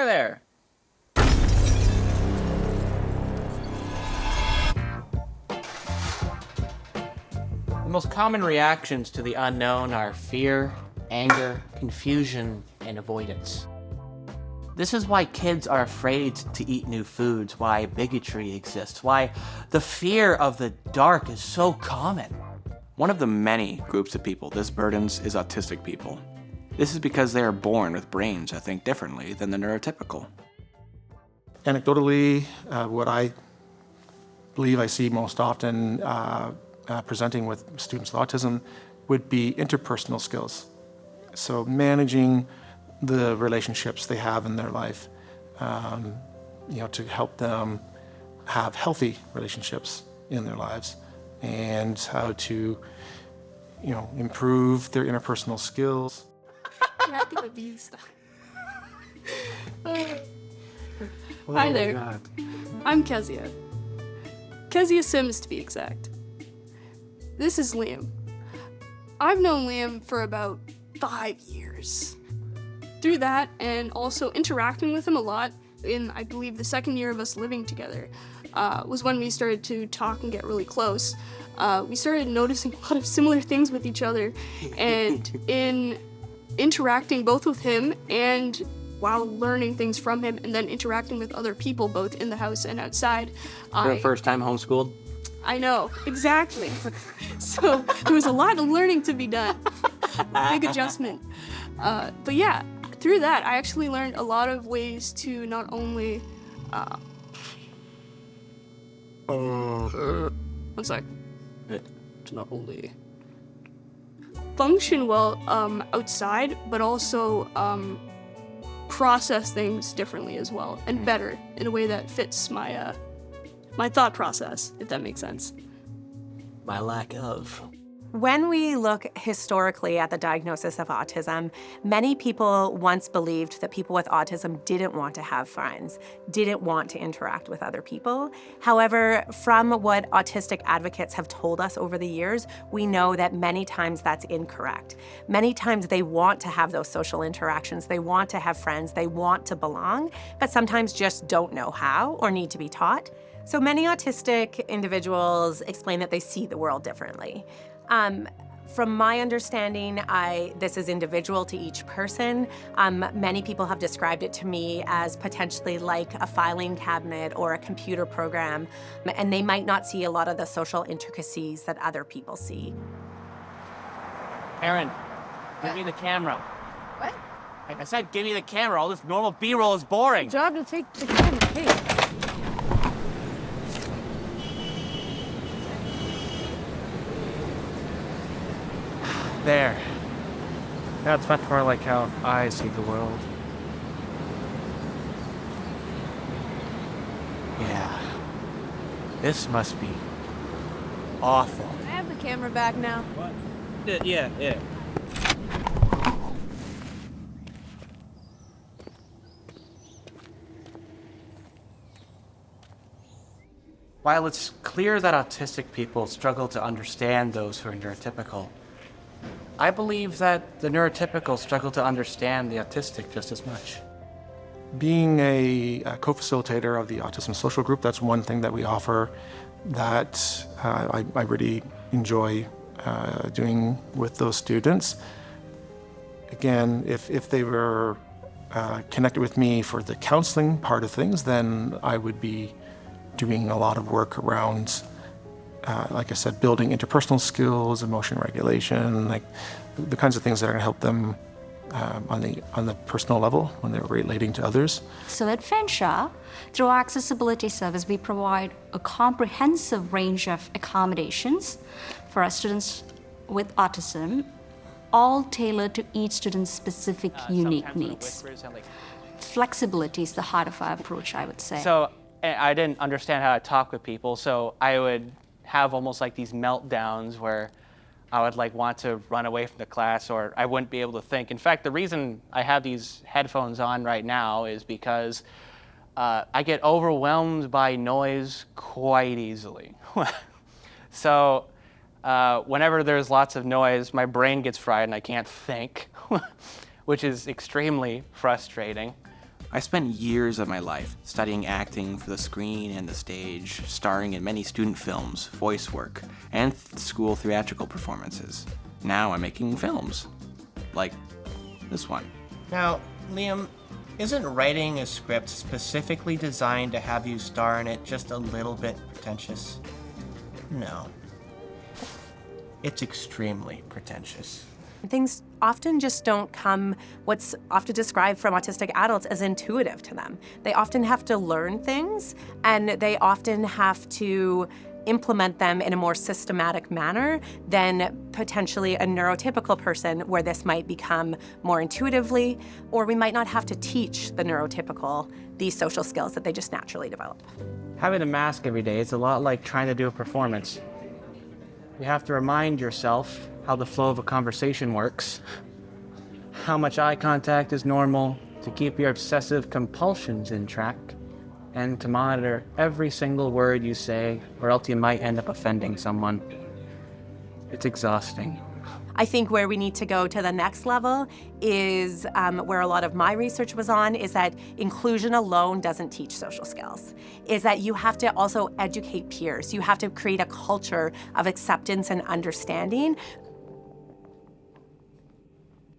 there. The most common reactions to the unknown are fear, anger, confusion, and avoidance. This is why kids are afraid to eat new foods, why bigotry exists, why the fear of the dark is so common. One of the many groups of people this burdens is autistic people. This is because they are born with brains that think differently than the neurotypical. Anecdotally, what I believe I see most often presenting with students with autism would be interpersonal skills. So managing the relationships they have in their life, to help them have healthy relationships in their lives, and how to, improve their interpersonal skills. Hi there. I'm Kezia. Kezia Sims, to be exact. This is Liam. I've known Liam for about 5 years. Through that, and also interacting with him a lot in, I believe, the second year of us living together, was when we started to talk and get really close. We started noticing a lot of similar things with each other, and in interacting both with him and while learning things from him, and then interacting with other people both in the house and outside. For the first time homeschooled? I know, exactly. So there was a lot of learning to be done. Big adjustment. But yeah, through that, I actually learned a lot of ways to not only, one sec. To not only function well outside, but also process things differently as well, and better in a way that fits my my thought process, if that makes sense. My lack of. When we look historically at the diagnosis of autism, many people once believed that people with autism didn't want to have friends, didn't want to interact with other people. However, from what autistic advocates have told us over the years, we know that many times that's incorrect. Many times they want to have those social interactions, they want to have friends, they want to belong, but sometimes just don't know how or need to be taught. So many autistic individuals explain that they see the world differently. From my understanding, this is individual to each person. Many people have described it to me as potentially like a filing cabinet or a computer program, and they might not see a lot of the social intricacies that other people see. Aaron, give me the camera. What? I said give me the camera. All this normal B-roll is boring. Job to take the camera. Hey. There. That's much more like how I see the world. Yeah. This must be awful. I have the camera back now. What? Yeah. While it's clear that autistic people struggle to understand those who are neurotypical, I believe that the neurotypical struggle to understand the autistic just as much. Being a co-facilitator of the Autism Social Group, that's one thing that we offer that I really enjoy doing with those students. Again, if they were connected with me for the counseling part of things, then I would be doing a lot of work around like I said, building interpersonal skills, emotion regulation, like the kinds of things that are going to help them on the personal level when they're relating to others. So at Fanshawe, through our accessibility service, we provide a comprehensive range of accommodations for our students with autism, all tailored to each student's specific unique needs. Flexibility is the heart of our approach, I would say. So I didn't understand how to talk with people, so I would have almost like these meltdowns where I would like want to run away from the class, or I wouldn't be able to think. In fact, the reason I have these headphones on right now is because I get overwhelmed by noise quite easily. So whenever there's lots of noise, my brain gets fried and I can't think, which is extremely frustrating. I spent years of my life studying acting for the screen and the stage, starring in many student films, voice work, and school theatrical performances. Now I'm making films, like this one. Now, Liam, isn't writing a script specifically designed to have you star in it just a little bit pretentious? No. It's extremely pretentious. Things often just don't come what's often described from autistic adults as intuitive to them. They often have to learn things, and they often have to implement them in a more systematic manner than potentially a neurotypical person, where this might become more intuitively, or we might not have to teach the neurotypical these social skills that they just naturally develop. Having a mask every day is a lot like trying to do a performance. You have to remind yourself how the flow of a conversation works, how much eye contact is normal, to keep your obsessive compulsions in track, and to monitor every single word you say, or else you might end up offending someone. It's exhausting. I think where we need to go to the next level is where a lot of my research was on, is that inclusion alone doesn't teach social skills. Is that you have to also educate peers. You have to create a culture of acceptance and understanding.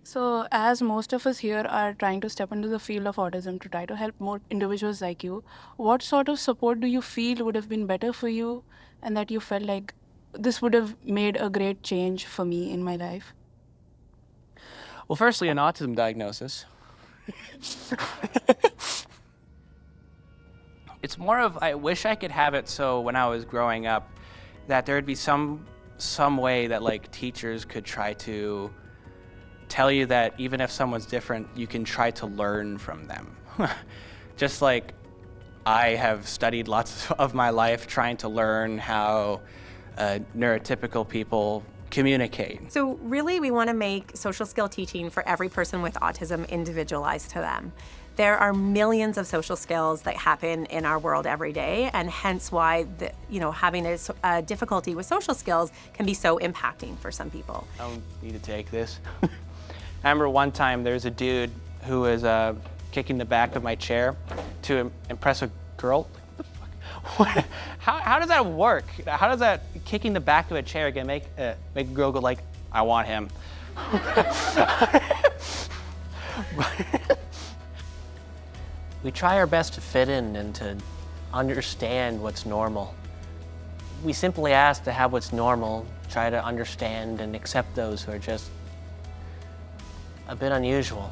So, as most of us here are trying to step into the field of autism to try to help more individuals like you, what sort of support do you feel would have been better for you, and that you felt like this would have made a great change for me in my life? Well, firstly, an autism diagnosis. It's more of, I wish I could have it so when I was growing up that there would be some way that like teachers could try to tell you that even if someone's different, you can try to learn from them. Just like I have studied lots of my life trying to learn how neurotypical people communicate. So really, we want to make social skill teaching for every person with autism individualized to them. There are millions of social skills that happen in our world every day, and hence why having a difficulty with social skills can be so impacting for some people. I don't need to take this. I remember one time there's a dude who was kicking the back of my chair to impress a girl. What? How does that work? How does that kicking the back of a chair can make a girl go like, I want him? We try our best to fit in and to understand what's normal. We simply ask to have what's normal, try to understand and accept those who are just a bit unusual.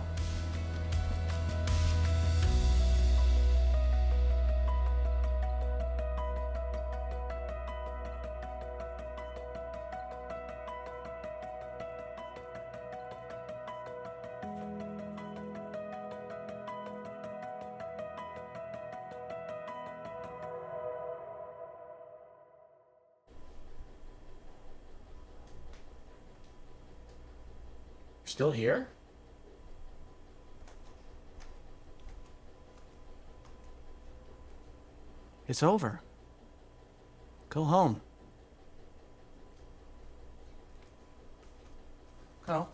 Still here? It's over. Go home. Go.